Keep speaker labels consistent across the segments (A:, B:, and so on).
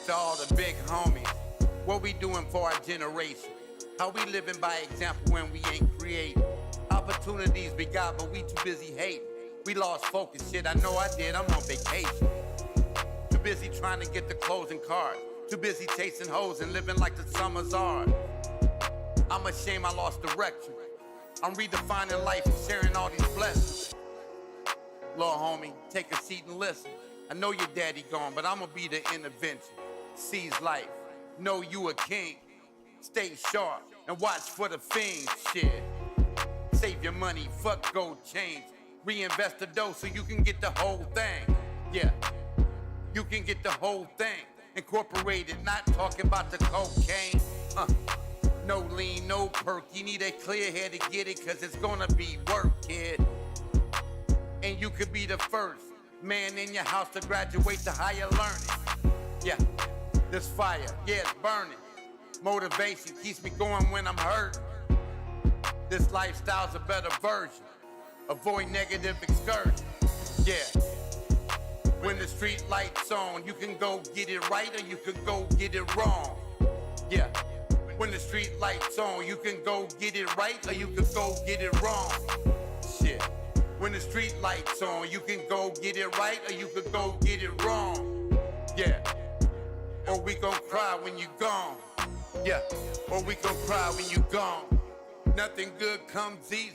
A: to all the big homies. What we doing for our generation? How we living by example when we ain't creating? Opportunities we got, but we too busy hating. We lost focus, shit, I know I did, I'm on vacation. Too busy trying to get the clothes and cars. Too busy chasing hoes and living like the summer's ours. I'm ashamed I lost direction. I'm redefining life and sharing all these blessings. Little homie, take a seat and listen. I know your daddy gone, but I'ma be the intervention. Seize life, know you a king. Stay sharp and watch for the fiends, shit. Save your money, fuck gold chains. Reinvest the dough so you can get the whole thing. Yeah, you can get the whole thing. Incorporated, not talking about the cocaine. No lean, no perk. You need a clear head to get it, cause it's gonna be work, kid. And you could be the first man in your house to graduate to higher learning. Yeah, this fire, yeah, it's burning. Motivation keeps me going when I'm hurt. This lifestyle's a better version. Avoid negative excursions. Yeah. When the street lights on, you can go get it right or you can go get it wrong. Yeah. When the street lights on, you can go get it right or you can go get it wrong. Shit. When the street lights on, you can go get it right or you can go get it wrong. Yeah. Or we gon' cry when you gone. Yeah. Or we gon' cry when you gone. Nothing good comes easy.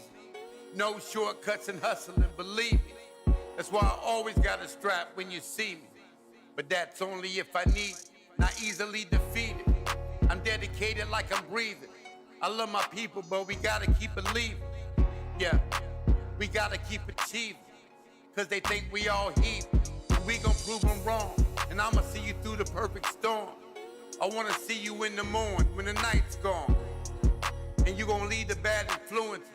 A: No shortcuts in hustling, believe me. That's why I always got a strap when you see me. But that's only if I need, not easily defeated. I'm dedicated like I'm breathing. I love my people, but we gotta keep believing. Yeah, we gotta keep achieving. Cause they think we all heathen. We gon' prove them wrong. And I'ma see you through the perfect storm. I wanna see you in the morning when the night's gone. And you gon' lead the bad influences.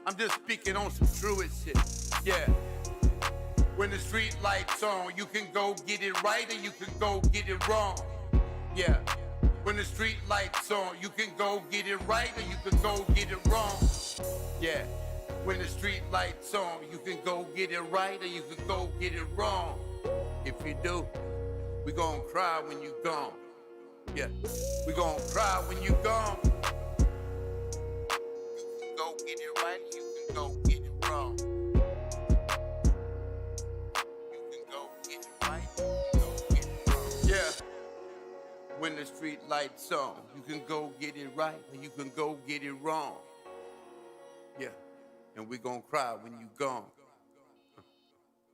A: I'm just speaking on some truest shit. Yeah. When the street lights on, you can go get it right or you can go get it wrong. Yeah. When the street lights on, you can go get it right or you can go get it wrong. Yeah. When the street lights on, you can go get it right or you can go get it wrong. If you do, we gon' cry when you gone. Yeah. We gon' cry when you gone. Go get it right, you can go get it wrong. You can go get it right, you can go get it wrong. Yeah. When the street lights on, you can go get it right, or you can go get it wrong. Yeah. And we gon' cry when you gone.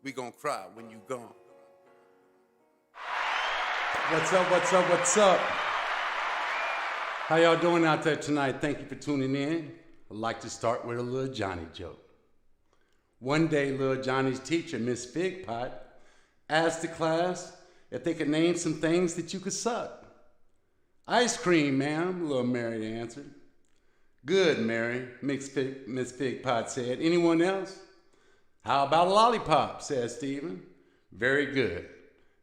A: We gon' cry when you gone.
B: What's up, what's up, what's up? How y'all doing out there tonight? Thank you for tuning in. I'd like to start with a little Johnny joke. One day, little Johnny's teacher, Miss Figpot, asked the class if they could name some things that you could suck. Ice cream, ma'am, little Mary answered. Good, Mary, Miss Figpot said. Anyone else? How about a lollipop, said Stephen. Very good.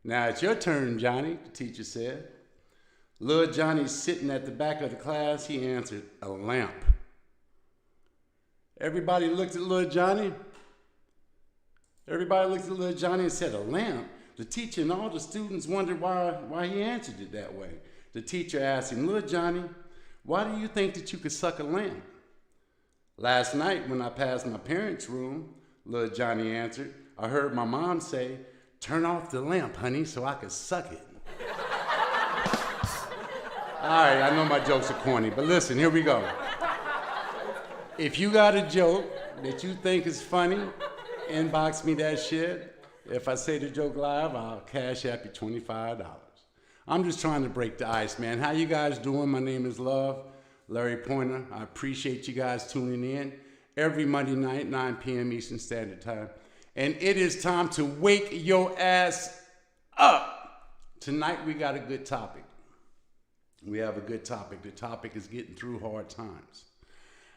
B: Now it's your turn, Johnny, the teacher said. Little Johnny's sitting at the back of the class. He answered, a lamp. Everybody looked at little Johnny. And said, a lamp? The teacher and all the students wondered why he answered it that way. The teacher asked him, little Johnny, why do you think that you could suck a lamp? Last night when I passed my parents' room, little Johnny answered, I heard my mom say, turn off the lamp, honey, so I could suck it. All right, I know my jokes are corny, but listen, here we go. If you got a joke that you think is funny, inbox me that shit. If I say the joke live, I'll cash app you $25. I'm just trying to break the ice, man. How you guys doing? My name is Love, Larry Pointer. I appreciate you guys tuning in every Monday night, 9 p.m. Eastern Standard Time. And it is time to wake your ass up. Tonight we got a good topic. We have a good topic. The topic is getting through hard times.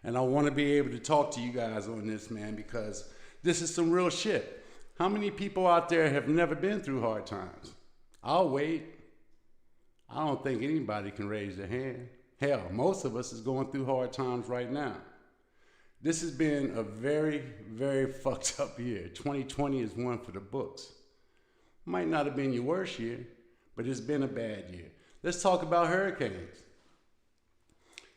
B: And I want to be able to talk to you guys on this, man, because this is some real shit. How many people out there have never been through hard times? I'll wait. I don't think anybody can raise their hand. Hell, most of us is going through hard times right now. This has been a very, very fucked up year. 2020 is one for the books. Might not have been your worst year, but it's been a bad year. Let's talk about hurricanes.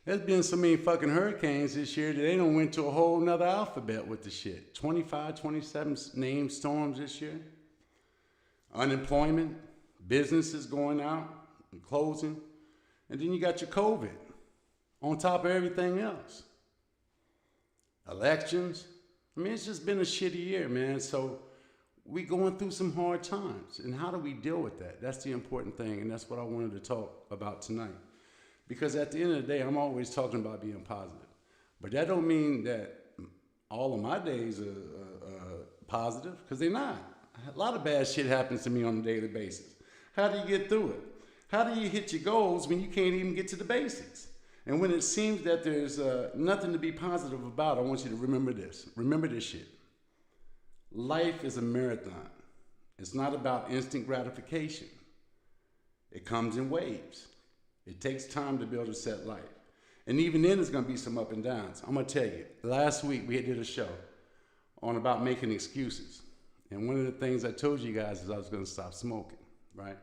B: There's been so many fucking hurricanes this year that they done went to a whole nother alphabet with the shit. 25, 27 named storms this year. Unemployment, businesses going out and closing. And then you got your COVID on top of everything else. Elections. I mean, it's just been a shitty year, man. So we going through some hard times. And how do we deal with that? That's the important thing. And that's what I wanted to talk about tonight. Because at the end of the day, I'm always talking about being positive. But that don't mean that all of my days are positive, because they're not. A lot of bad shit happens to me on a daily basis. How do you get through it? How do you hit your goals when you can't even get to the basics? And when it seems that there's nothing to be positive about, I want you to remember this. Remember this shit. Life is a marathon. It's not about instant gratification. It comes in waves. It takes time to build a set life. And even then, there's going to be some up and downs. I'm going to tell you, last week we did a show on about making excuses. And one of the things I told you guys is I was going to stop smoking, right?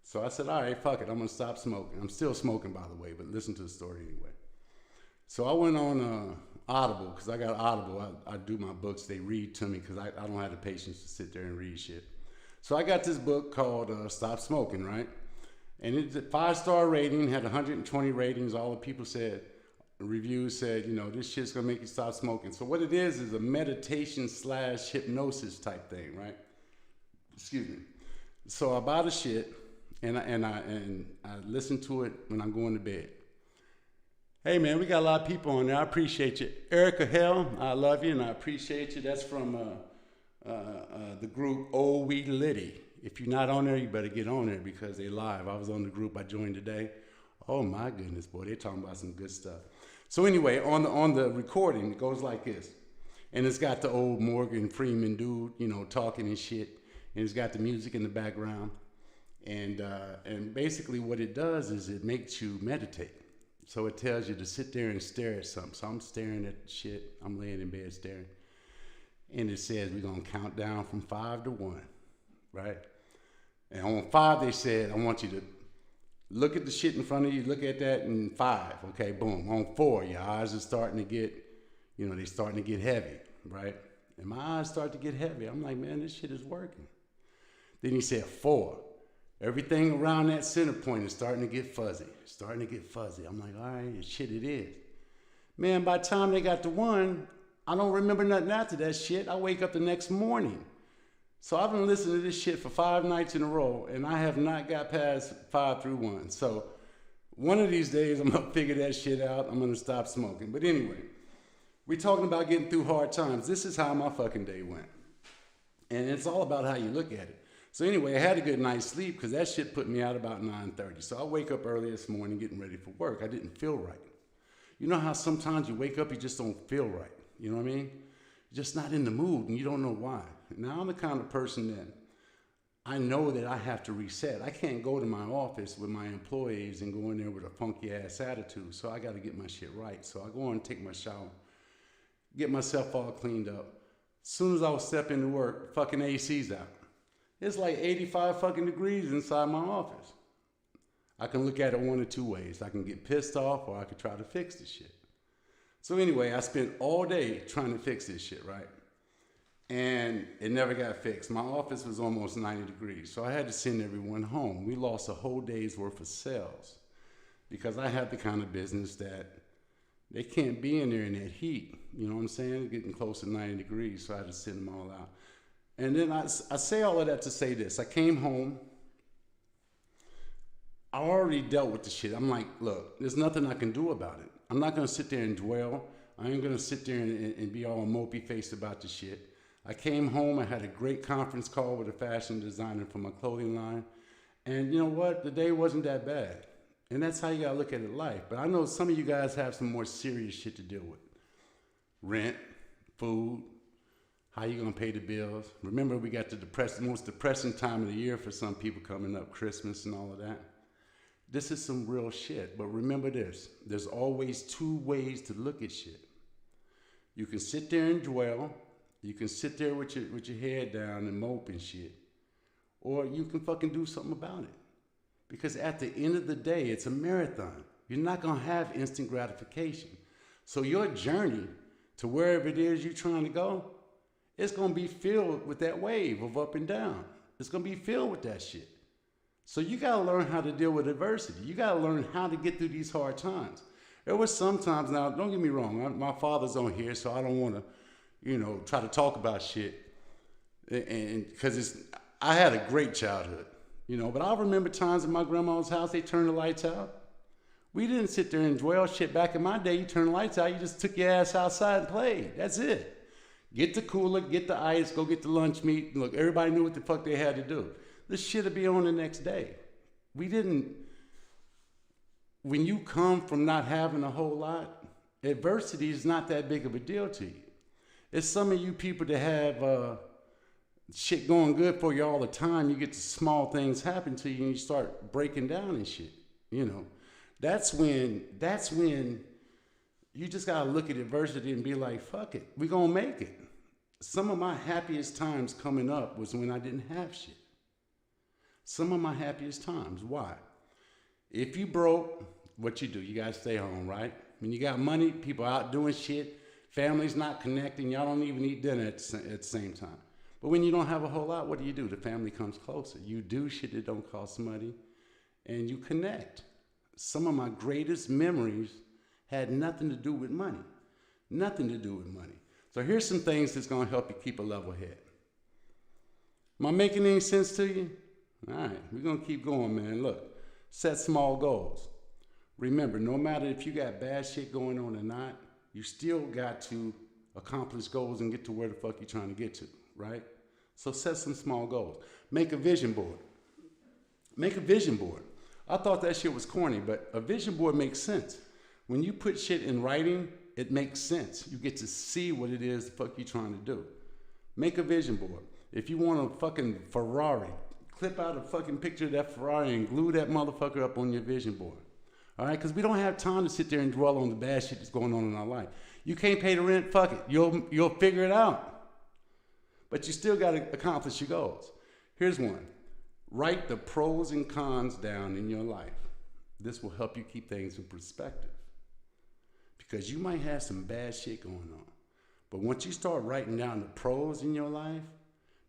B: So I said, all right, fuck it, I'm going to stop smoking. I'm still smoking, by the way, but listen to the story anyway. So I went on Audible, because I got Audible. I do my books. They read to me because I don't have the patience to sit there and read shit. So I got this book called Stop Smoking, right? And it's a 5-star rating, had 120 ratings. All the people said, reviews said, you know, this shit's gonna make you stop smoking. So what it is a meditation / hypnosis type thing, right? Excuse me. So I buy the shit and I listen to it when I'm going to bed. Hey man, we got a lot of people on there. I appreciate you. Erica Hell, I love you and I appreciate you. That's from the group Oh We Liddy. If you're not on there, you better get on there because they live. I was on the group I joined today. Oh my goodness, boy, they're talking about some good stuff. So anyway, on the recording, it goes like this. And it's got the old Morgan Freeman dude, you know, talking and shit. And it's got the music in the background. And basically what it does is it makes you meditate. So it tells you to sit there and stare at something. So I'm staring at shit. I'm laying in bed staring. And it says we're going to count down from 5 to 1, right? And on 5, they said, I want you to look at the shit in front of you, look at that, and 5, okay, boom. On 4, your eyes are starting to get, you know, they're starting to get heavy, right? And my eyes start to get heavy. I'm like, man, this shit is working. Then he said 4. Everything around that center point is starting to get fuzzy. I'm like, all right, shit it is. Man, by the time they got to 1, I don't remember nothing after that shit. I wake up the next morning. So I've been listening to this shit for 5 nights in a row, and I have not got past 5 through 1. So one of these days, I'm going to figure that shit out. I'm going to stop smoking. But anyway, we're talking about getting through hard times. This is how my fucking day went. And it's all about how you look at it. So anyway, I had a good night's sleep because that shit put me out about 9:30. So I wake up early this morning getting ready for work. I didn't feel right. You know how sometimes you wake up, you just don't feel right. You know what I mean? You're just not in the mood and you don't know why. Now I'm the kind of person that I know that I have to reset. I can't go to my office with my employees and go in there with a funky ass attitude. So I got to get my shit right. So I go and take my shower, get myself all cleaned up. As soon as I was step into work, fucking AC's out. It's like 85 fucking degrees inside my office. I can look at it one of 2 ways. I can get pissed off or I could try to fix this shit. So anyway, I spent all day trying to fix this shit, right? And it never got fixed. My office was almost 90 degrees, so I had to send everyone home. We lost a whole day's worth of sales because I have the kind of business that they can't be in there in that heat. You know what I'm saying? Getting close to 90 degrees, so I had to send them all out. And then I say all of that to say this. I came home. I already dealt with the shit. I'm like, look, there's nothing I can do about it. I'm not going to sit there and dwell. I ain't going to sit there and be all mopey-faced about the shit. I came home. I had a great conference call with a fashion designer for my clothing line. And you know what? The day wasn't that bad. And that's how you got to look at it in life. But I know some of you guys have some more serious shit to deal with. Rent, food, how you going to pay the bills. Remember, we got the most depressing time of the year for some people coming up, Christmas and all of that. This is some real shit. But remember this. There's always 2 ways to look at shit. You can sit there and dwell. You can sit there with your head down and mope and shit. Or you can fucking do something about it. Because at the end of the day, it's a marathon. You're not going to have instant gratification. So your journey to wherever it is you're trying to go, it's going to be filled with that wave of up and down. It's going to be filled with that shit. So you got to learn how to deal with adversity. You got to learn how to get through these hard times. There was sometimes, now don't get me wrong, my father's on here, so I don't want to, try to talk about shit. And because I had a great childhood, but I remember times in my grandma's house, they turned the lights out. We didn't sit there and dwell shit. Back in my day, you turn the lights out, you just took your ass outside and played. That's it. Get the cooler, get the ice, go get the lunch meat. Look, everybody knew what the fuck they had to do. This shit would be on the next day. When you come from not having a whole lot, adversity is not that big of a deal to you. It's some of you people that have shit going good for you all the time. You get the small things happen to you and you start breaking down and shit, That's when you just gotta look at adversity and be like, fuck it, we gonna make it. Some of my happiest times coming up was when I didn't have shit. Some of my happiest times. Why? If you broke, what you do? You gotta stay home, right? When you got money, people out doing shit, family's not connecting, y'all don't even eat dinner at the same time. But when you don't have a whole lot, what do? The family comes closer. You do shit that don't cost money, and you connect. Some of my greatest memories had nothing to do with money. Nothing to do with money. So here's some things that's gonna help you keep a level head. Am I making any sense to you? All right, we're gonna keep going, man. Look, set small goals. Remember, no matter if you got bad shit going on or not, you still got to accomplish goals and get to where the fuck you're trying to get to, right? So set some small goals. Make a vision board. Make a vision board. I thought that shit was corny, but a vision board makes sense. When you put shit in writing, it makes sense. You get to see what it is the fuck you're trying to do. Make a vision board. If you want a fucking Ferrari, clip out a fucking picture of that Ferrari and glue that motherfucker up on your vision board. All right? Because we don't have time to sit there and dwell on the bad shit that's going on in our life. You can't pay the rent, fuck it. You'll figure it out. But you still got to accomplish your goals. Here's one. Write the pros and cons down in your life. This will help you keep things in perspective. Because you might have some bad shit going on. But once you start writing down the pros in your life,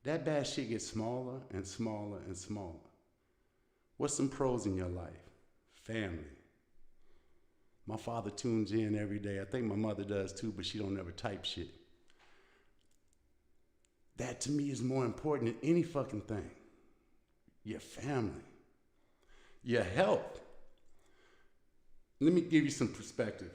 B: that bad shit gets smaller and smaller and smaller. What's some pros in your life? Family. My father tunes in every day. I think my mother does too, but she don't ever type shit. That to me is more important than any fucking thing. Your family. Your health. Let me give you some perspective.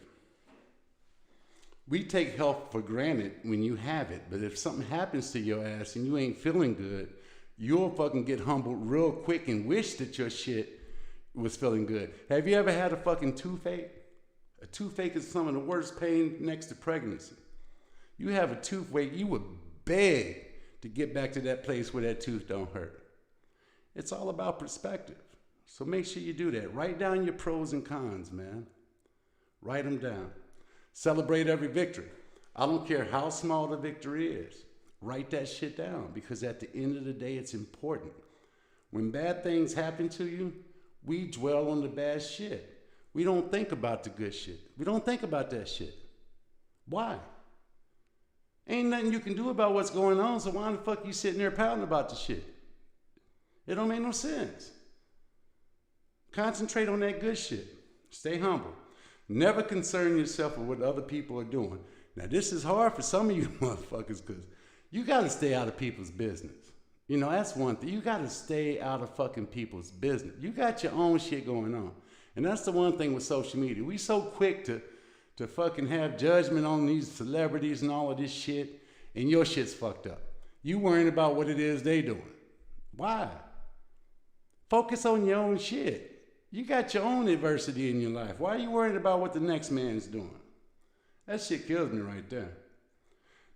B: We take health for granted when you have it, but if something happens to your ass and you ain't feeling good, you'll fucking get humbled real quick and wish that your shit was feeling good. Have you ever had a fucking toothache? A toothache is some of the worst pain next to pregnancy. You have a toothache, you would beg to get back to that place where that tooth don't hurt. It's all about perspective. So make sure you do that. Write down your pros and cons, man. Write them down. Celebrate every victory. I don't care how small the victory is. Write that shit down because at the end of the day, it's important. When bad things happen to you, we dwell on the bad shit. We don't think about the good shit. We don't think about that shit. Why? Ain't nothing you can do about what's going on, so why the fuck you sitting there pouting about the shit? It don't make no sense. Concentrate on that good shit. Stay humble. Never concern yourself with what other people are doing. Now, this is hard for some of you motherfuckers because you got to stay out of people's business. That's one thing. You got to stay out of fucking people's business. You got your own shit going on. And that's the one thing with social media. We so quick to fucking have judgment on these celebrities and all of this shit, and your shit's fucked up. You worrying about what it is they doing. Why? Focus on your own shit. You got your own adversity in your life. Why are you worried about what the next man's doing? That shit kills me right there.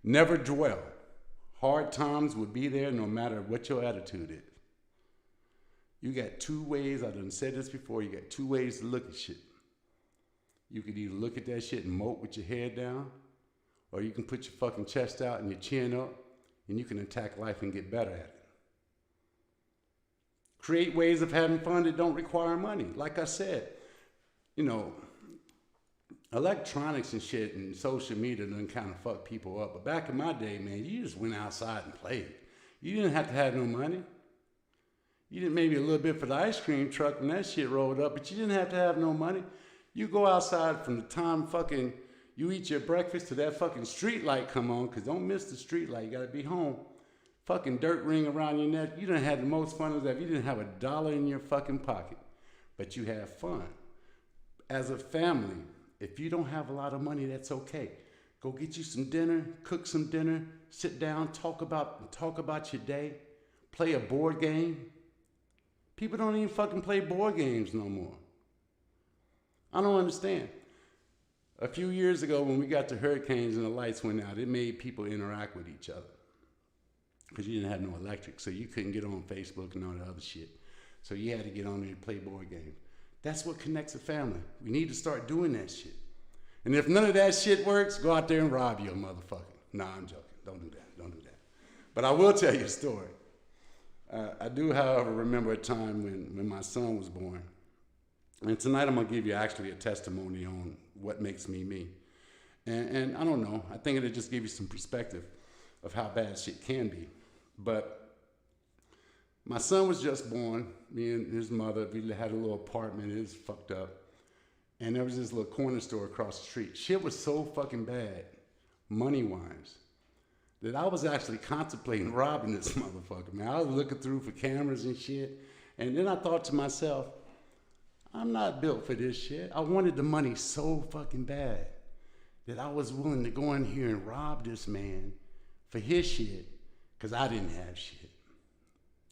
B: Never dwell. Hard times will be there no matter what your attitude is. You got two ways, I done said this before, you got two ways to look at shit. You could either look at that shit and mope with your head down, or you can put your fucking chest out and your chin up, and you can attack life and get better at it. Create ways of having fun that don't require money. Like I said, you know, electronics and shit and social media done kind of fuck people up. But back in my day, man, you just went outside and played. You didn't have to have no money. You didn't maybe a little bit for the ice cream truck when that shit rolled up, but you didn't have to have no money. You go outside from the time fucking you eat your breakfast to that fucking street light come on, because don't miss the street light. You got to be home. Fucking dirt ring around your neck. You done had the most fun of that. You didn't have $1 in your fucking pocket, but you have fun. As a family, if you don't have a lot of money, that's okay. Go get you some dinner, cook some dinner, sit down, talk about your day, play a board game. People don't even fucking play board games no more. I don't understand. A few years ago when we got the hurricanes and the lights went out, it made people interact with each other because you didn't have no electric, so you couldn't get on Facebook and all the other shit. So you had to get on there and play board games. That's what connects a family. We need to start doing that shit. And if none of that shit works, go out there and rob you a motherfucker. Nah, I'm joking. Don't do that. Don't do that. But I will tell you a story. I do, however, remember a time when my son was born. And tonight I'm going to give you actually a testimony on what makes me me. And I don't know. I think it'll just give you some perspective of how bad shit can be. But my son was just born. Me and his mother, we had a little apartment. It was fucked up. And there was this little corner store across the street. Shit was so fucking bad, money-wise, that I was actually contemplating robbing this motherfucker, man. I was looking through for cameras and shit. And then I thought to myself, I'm not built for this shit. I wanted the money so fucking bad that I was willing to go in here and rob this man for his shit because I didn't have shit.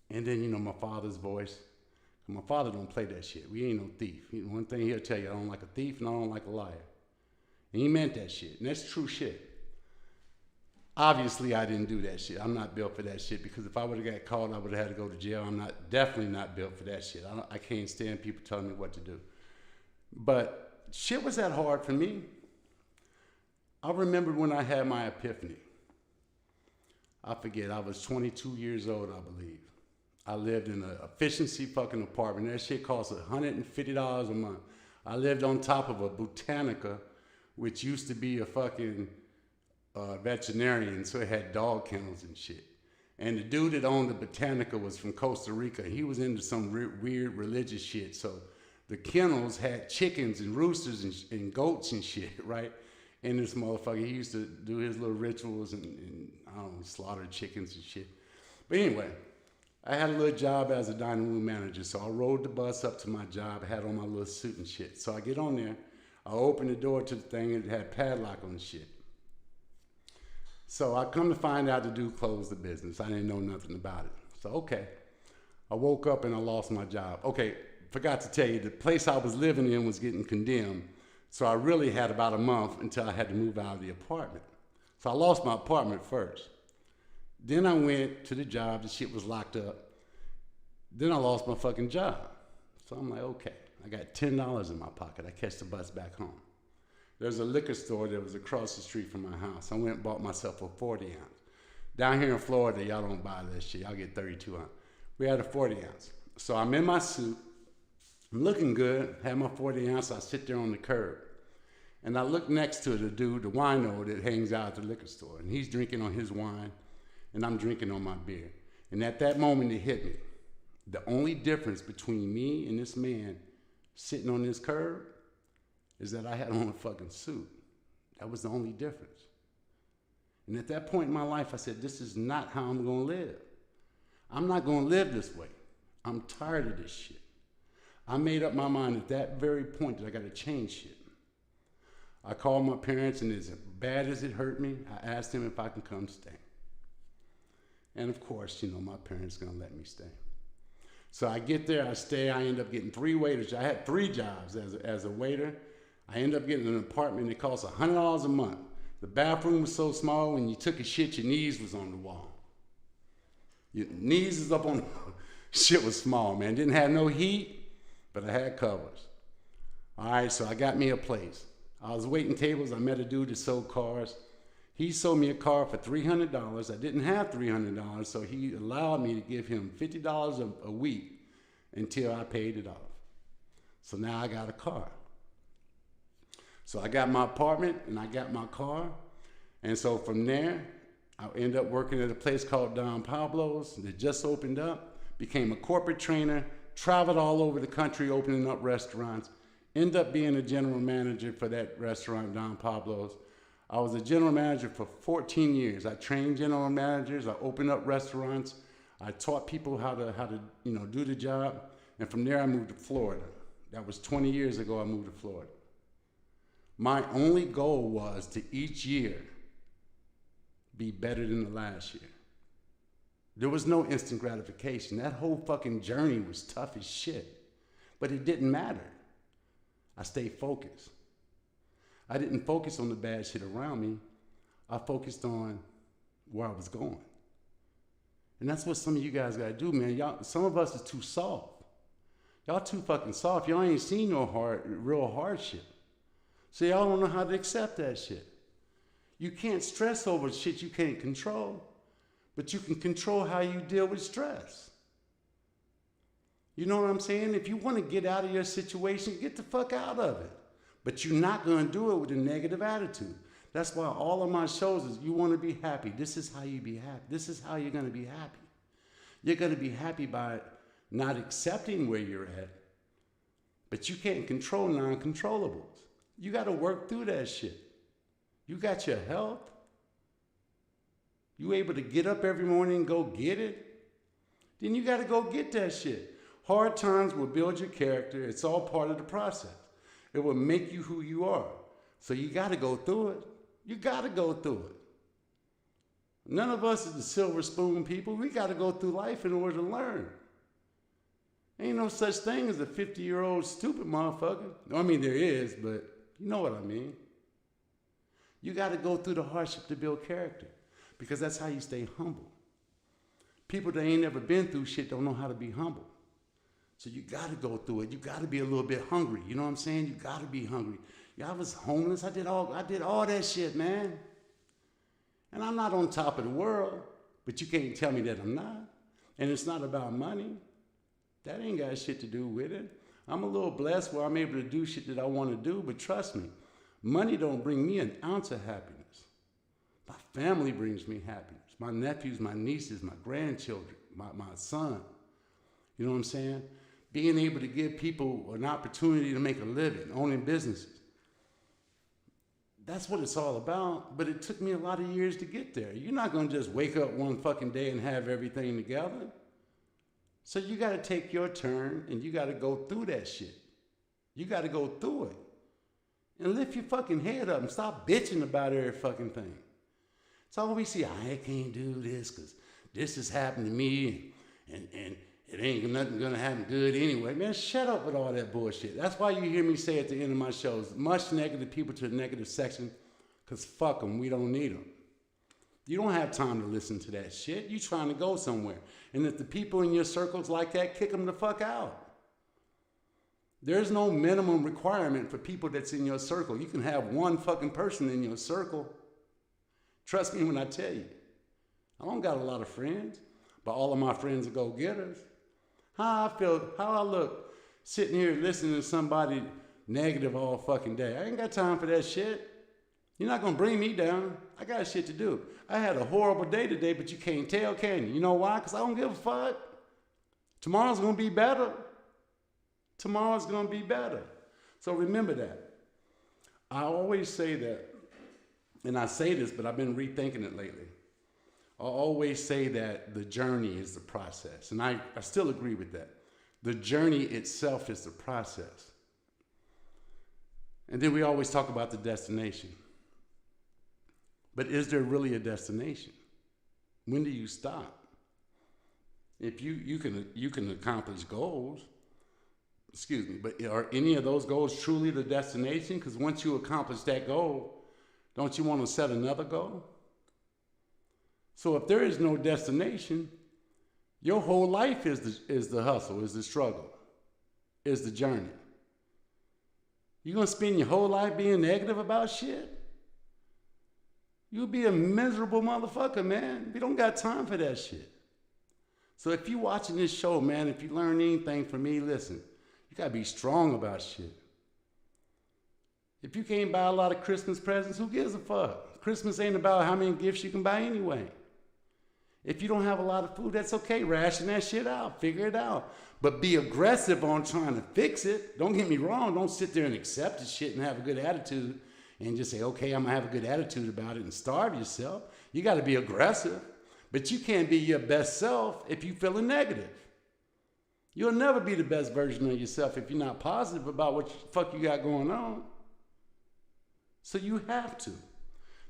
B: And then, you know, my father's voice. My father don't play that shit. We ain't no thief. One thing he'll tell you, I don't like a thief and I don't like a liar. And he meant that shit. And that's true shit. Obviously, I didn't do that shit. I'm not built for that shit because if I would have got caught, I would have had to go to jail. I'm definitely not built for that shit. I can't stand people telling me what to do. But shit was that hard for me. I remember when I had my epiphany. I forget, I was 22 years old, I believe. I lived in an efficiency fucking apartment. That shit cost $150 a month. I lived on top of a Botanica, which used to be a fucking veterinarian, so it had dog kennels and shit. And the dude that owned the Botanica was from Costa Rica. He was into some weird religious shit. So the kennels had chickens and roosters and goats and shit, right? And this motherfucker, he used to do his little rituals and I don't know, slaughter chickens and shit. But anyway, I had a little job as a dining room manager, so I rode the bus up to my job, I had on my little suit and shit. So I get on there, I open the door to the thing, and it had padlock on the shit. So I come to find out the dude closed the business. I didn't know nothing about it. So, okay. I woke up and I lost my job. Okay, forgot to tell you, the place I was living in was getting condemned. So I really had about a month until I had to move out of the apartment. So I lost my apartment first. Then I went to the job, the shit was locked up. Then I lost my fucking job. So I'm like, okay, I got $10 in my pocket. I catch the bus back home. There's a liquor store that was across the street from my house. I went and bought myself a 40 ounce. Down here in Florida, y'all don't buy this shit. Y'all get 32 ounce. We had a 40 ounce. So I'm in my suit. I'm looking good. Had my 40 ounce. I sit there on the curb. And I look next to the dude, the wino that hangs out at the liquor store. And he's drinking on his wine. And I'm drinking on my beer. And at that moment, it hit me. The only difference between me and this man sitting on this curb is that I had on a fucking suit. That was the only difference. And at that point in my life, I said, this is not how I'm gonna live. I'm not gonna live this way. I'm tired of this shit. I made up my mind at that very point that I gotta change shit. I called my parents, and as bad as it hurt me, I asked them if I can come stay. And of course, you know, my parents gonna let me stay. So I get there, I stay, I end up getting 3 waiters. I had 3 jobs as a waiter. I end up getting an apartment that costs $100 a month. The bathroom was so small, when you took a shit, your knees was on the wall. Your knees is up on the shit was small, man. Didn't have no heat, but I had covers. All right, so I got me a place. I was waiting tables. I met a dude that sold cars. He sold me a car for $300. I didn't have $300, so he allowed me to give him $50 a week until I paid it off. So now I got a car. So I got my apartment and I got my car. And so from there, I ended up working at a place called Don Pablo's that just opened up, became a corporate trainer, traveled all over the country opening up restaurants, ended up being a general manager for that restaurant, Don Pablo's. I was a general manager for 14 years. I trained general managers, I opened up restaurants, I taught people how to do the job, and from there I moved to Florida. That was 20 years ago I moved to Florida. My only goal was to each year be better than the last year. There was no instant gratification. That whole fucking journey was tough as shit, but it didn't matter. I stayed focused. I didn't focus on the bad shit around me. I focused on where I was going. And that's what some of you guys gotta do, man. Y'all, some of us is too soft. Y'all too fucking soft. Y'all ain't seen no real hardship. So y'all don't know how to accept that shit. You can't stress over shit you can't control, but you can control how you deal with stress. You know what I'm saying? If you want to get out of your situation, get the fuck out of it. But you're not going to do it with a negative attitude. That's why all of my shows is you want to be happy. This is how you be happy. This is how you're going to be happy. You're going to be happy by not accepting where you're at, but you can't control non-controllables. You got to work through that shit. You got your health. You able to get up every morning and go get it? Then you got to go get that shit. Hard times will build your character. It's all part of the process. It will make you who you are. So you got to go through it. You got to go through it. None of us is the silver spoon people. We got to go through life in order to learn. Ain't no such thing as a 50-year-old stupid motherfucker. I mean, there is, but you know what I mean. You got to go through the hardship to build character, because that's how you stay humble. People that ain't never been through shit don't know how to be humble. So you got to go through it. You got to be a little bit hungry. You know what I'm saying? You got to be hungry. Yeah, I was homeless. I did all that shit, man. And I'm not on top of the world, but you can't tell me that I'm not. And it's not about money. That ain't got shit to do with it. I'm a little blessed where I'm able to do shit that I want to do, but trust me, money don't bring me an ounce of happiness. My family brings me happiness. My nephews, my nieces, my grandchildren, my son. You know what I'm saying? Being able to give people an opportunity to make a living, owning businesses. That's what it's all about, but it took me a lot of years to get there. You're not going to just wake up one fucking day and have everything together. So you got to take your turn and you got to go through that shit. You got to go through it. And lift your fucking head up and stop bitching about every fucking thing. It's always see, I can't do this because this has happened to me and it ain't nothing gonna happen good anyway. Man, shut up with all that bullshit. That's why you hear me say at the end of my shows, much negative people to the negative section, because fuck them, we don't need them. You don't have time to listen to that shit. You trying to go somewhere. And if the people in your circles like that, kick them the fuck out. There's no minimum requirement for people that's in your circle. You can have one fucking person in your circle. Trust me when I tell you. I don't got a lot of friends, but all of my friends are go-getters. How I look sitting here listening to somebody negative all fucking day. I ain't got time for that shit. You're not gonna bring me down. I got shit to do. I had a horrible day today, but you can't tell, can you? You know why? Because I don't give a fuck. Tomorrow's gonna be better. Tomorrow's gonna be better. So remember that. I always say that, and I say this, but I've been rethinking it lately. I always say that the journey is the process, and I still agree with that. The journey itself is the process. And then we always talk about the destination. But is there really a destination? When do you stop? If you can accomplish goals, but are any of those goals truly the destination? Because once you accomplish that goal, don't you want to set another goal? So if there is no destination, your whole life is the hustle, is the struggle, is the journey. You're going to spend your whole life being negative about shit? You'll be a miserable motherfucker, man. We don't got time for that shit. So if you watching this show, man, if you learn anything from me, listen, you gotta be strong about shit. If you can't buy a lot of Christmas presents, who gives a fuck? Christmas ain't about how many gifts you can buy anyway. If you don't have a lot of food, that's okay. Ration that shit out. Figure it out. But be aggressive on trying to fix it. Don't get me wrong. Don't sit there and accept the shit and have a good attitude and just say, okay, I'm going to have a good attitude about it and starve yourself. You got to be aggressive. But you can't be your best self if you're feeling negative. You'll never be the best version of yourself if you're not positive about what the fuck you got going on. So you have to.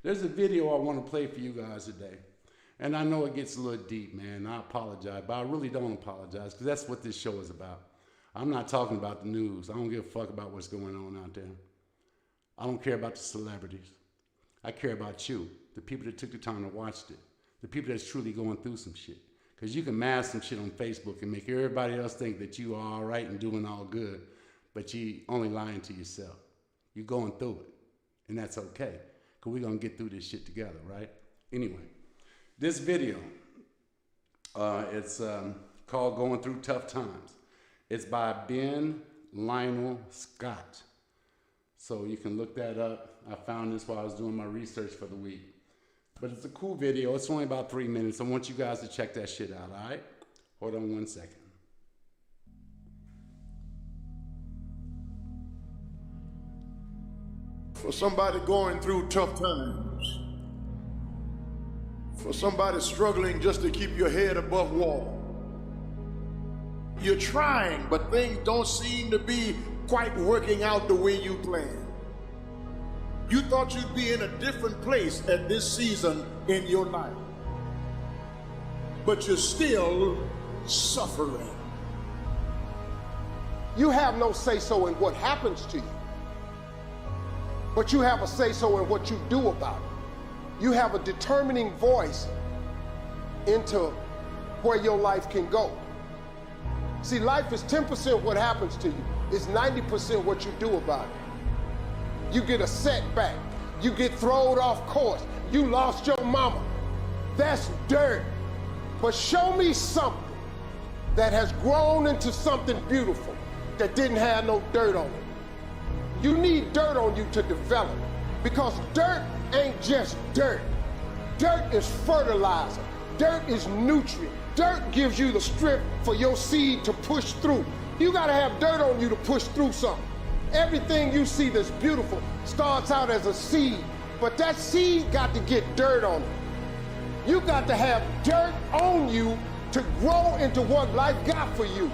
B: There's a video I want to play for you guys today. And I know it gets a little deep, man. I apologize, but I really don't apologize because that's what this show is about. I'm not talking about the news. I don't give a fuck about what's going on out there. I don't care about the celebrities. I care about you, the people that took the time to watch it, the people that's truly going through some shit. Because you can mask some shit on Facebook and make everybody else think that you are all right and doing all good, but you only lying to yourself. You're going through it, and that's okay, because we're going to get through this shit together, right? Anyway. This video, it's called Going Through Tough Times. It's by Ben Lionel Scott. So you can look that up. I found this while I was doing my research for the week. But it's a cool video. It's only about 3 minutes. I want you guys to check that shit out, all right? Hold on 1 second.
C: For somebody going through tough times, for somebody struggling just to keep your head above water. You're trying, but things don't seem to be quite working out the way you planned. You thought you'd be in a different place at this season in your life, but you're still suffering.
D: You have no say-so in what happens to you, but you have a say-so in what you do about it. You have a determining voice into where your life can go. See, life is 10% what happens to you. It's 90% what you do about it. You get a setback. You get thrown off course. You lost your mama. That's dirt. But show me something that has grown into something beautiful that didn't have no dirt on it. You need dirt on you to develop, because dirt ain't just dirt. Dirt is fertilizer. Dirt is nutrient. Dirt gives you the strength for your seed to push through. You gotta have dirt on you to push through something. Everything you see that's beautiful starts out as a seed, but that seed got to get dirt on it. You got to have dirt on you to grow into what life got for you.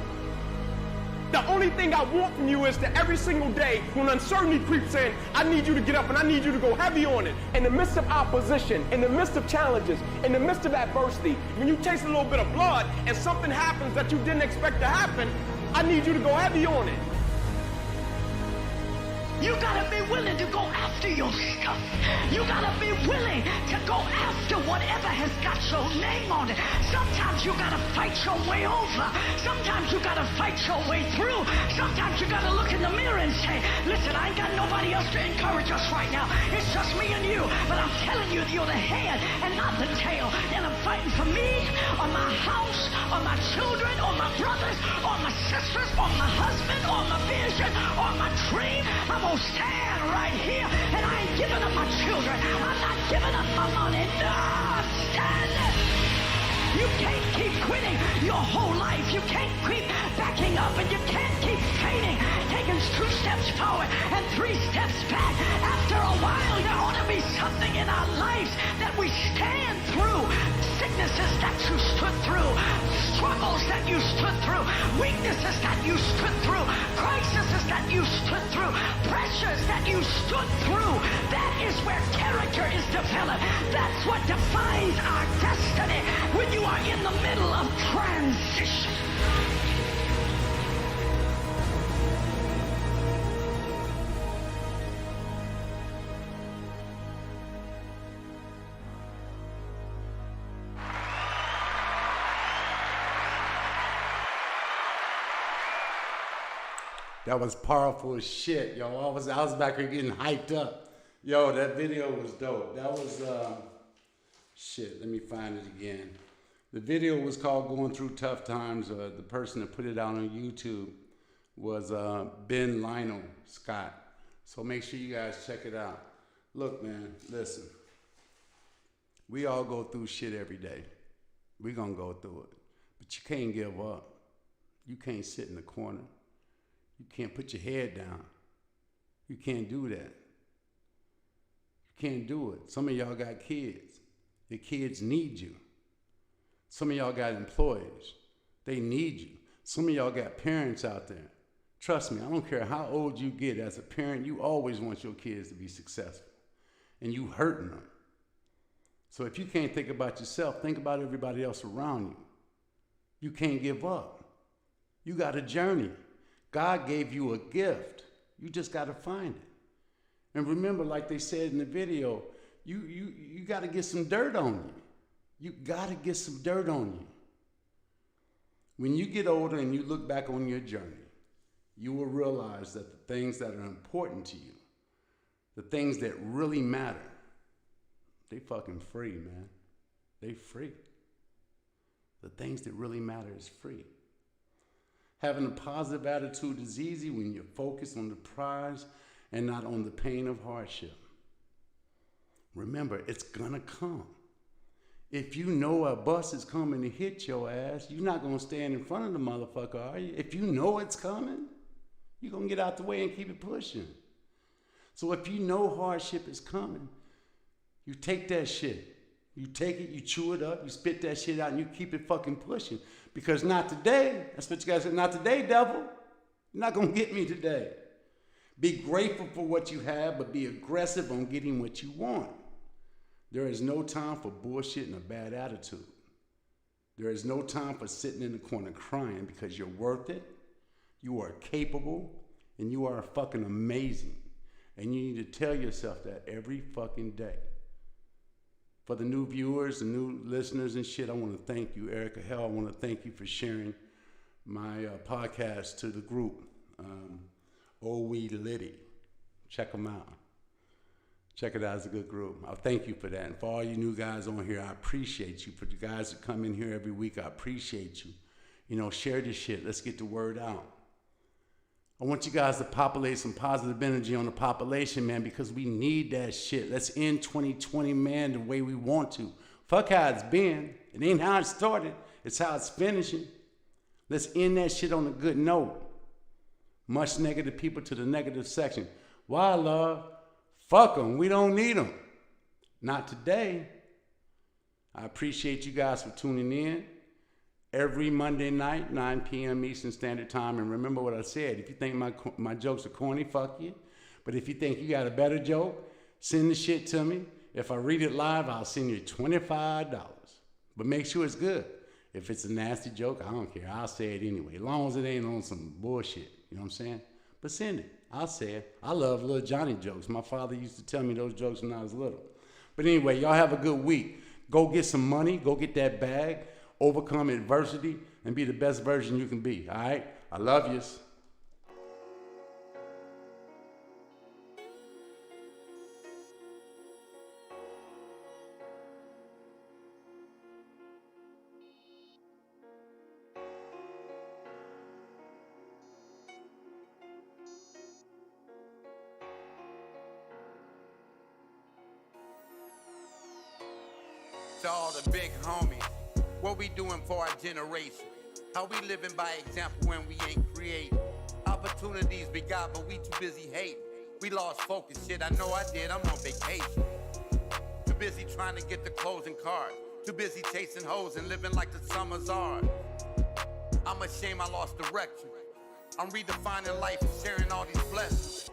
E: The only thing I want from you is that every single day when uncertainty creeps in, I need you to get up and I need you to go heavy on it. In the midst of opposition, in the midst of challenges, in the midst of adversity, when you taste a little bit of blood and something happens that you didn't expect to happen, I need you to go heavy on it.
F: You gotta be willing to go after your stuff. You gotta be willing to go after whatever has got your name on it. Sometimes you gotta fight your way over. Sometimes you gotta fight your way through. Sometimes you gotta look in the mirror and say, listen, I ain't got nobody else to encourage us right now. It's just me and you. But I'm telling you, you're the head and not the tail. And I'm fighting for me, or my house, or my children, or my brothers, or my sisters, or my husband, or my vision, or my dream. I'm gonna stand right here, and I ain't giving up my children. I'm not giving up my money. No, I'm standing. You can't keep quitting your whole life. You can't keep backing up, and you can't keep fainting, taking 2 steps forward and 3 steps back. After a while, there ought to be something in our lives that we stand through. Sicknesses that you stood through, struggles that you stood through, weaknesses that you stood through, crises that you stood through, pressures that you stood through. That is where character is developed. That's what defines our destiny when you are in the middle of transition.
B: That was powerful as shit, yo. I was back here getting hyped up. Yo, that video was dope. That was, shit, let me find it again. The video was called Going Through Tough Times. The person that put it out on YouTube was Ben Lionel Scott. So make sure you guys check it out. Look, man, listen. We all go through shit every day. We're going to go through it. But you can't give up. You can't sit in the corner. You can't put your head down. You can't do that. You can't do it. Some of y'all got kids. Your kids need you. Some of y'all got employees. They need you. Some of y'all got parents out there. Trust me, I don't care how old you get as a parent, you always want your kids to be successful. And you hurting them. So if you can't think about yourself, think about everybody else around you. You can't give up. You got a journey. God gave you a gift. You just got to find it. And remember, like they said in the video, you got to get some dirt on you. You got to get some dirt on you. When you get older and you look back on your journey, you will realize that the things that are important to you, the things that really matter, they fucking free, man. They free. The things that really matter is free. Having a positive attitude is easy when you're focused on the prize and not on the pain of hardship. Remember, it's gonna come. If you know a bus is coming to hit your ass, you're not gonna stand in front of the motherfucker, are you? If you know it's coming, you're gonna get out the way and keep it pushing. So if you know hardship is coming, you take that shit. You take it, you chew it up, you spit that shit out, and you keep it fucking pushing. Because not today. That's what you guys said. Not today, devil. You're not gonna get me today. Be grateful for what you have, but be aggressive on getting what you want. There is no time for bullshit and a bad attitude. There is no time for sitting in the corner crying, because you're worth it, you are capable, and you are fucking amazing. And you need to tell yourself that every fucking day. For the new viewers, the new listeners and shit, I want to thank you, Erica Hell. I want to thank you for sharing my podcast to the group. We Liddy. Check them out. Check it out. It's a good group. I thank you for that. And for all you new guys on here, I appreciate you. For the guys that come in here every week, I appreciate you. You know, share this shit. Let's get the word out. I want you guys to populate some positive energy on the population, man, because we need that shit. Let's end 2020, man, the way we want to. Fuck how it's been. It ain't how it started. It's how it's finishing. Let's end that shit on a good note. Much negative people to the negative section. Why, love? Fuck them. We don't need them. Not today. I appreciate you guys for tuning in. Every Monday night, 9 p.m. Eastern Standard Time. And remember what I said. If you think my jokes are corny, fuck you. But if you think you got a better joke, send the shit to me. If I read it live, I'll send you $25. But make sure it's good. If it's a nasty joke, I don't care. I'll say it anyway. As long as it ain't on some bullshit. You know what I'm saying? But send it. I'll say it. I love little Johnny jokes. My father used to tell me those jokes when I was little. But anyway, y'all have a good week. Go get some money. Go get that bag. Overcome adversity and be the best version you can be. All right? I love yous.
A: To all the big homies, what we doing for our generation? How we living by example when we ain't create? Opportunities we got, but we too busy hating. We lost focus, shit, I know I did, I'm on vacation. Too busy trying to get the closing card. Too busy chasing hoes and living like the summer's ours. I'm ashamed I lost direction. I'm redefining life and sharing all these blessings.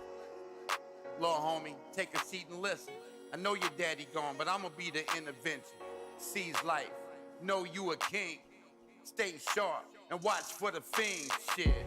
A: Little homie, take a seat and listen. I know your daddy gone, but I'ma be the intervention. Seize life, know you a king. Stay sharp and watch for the fiends, shit.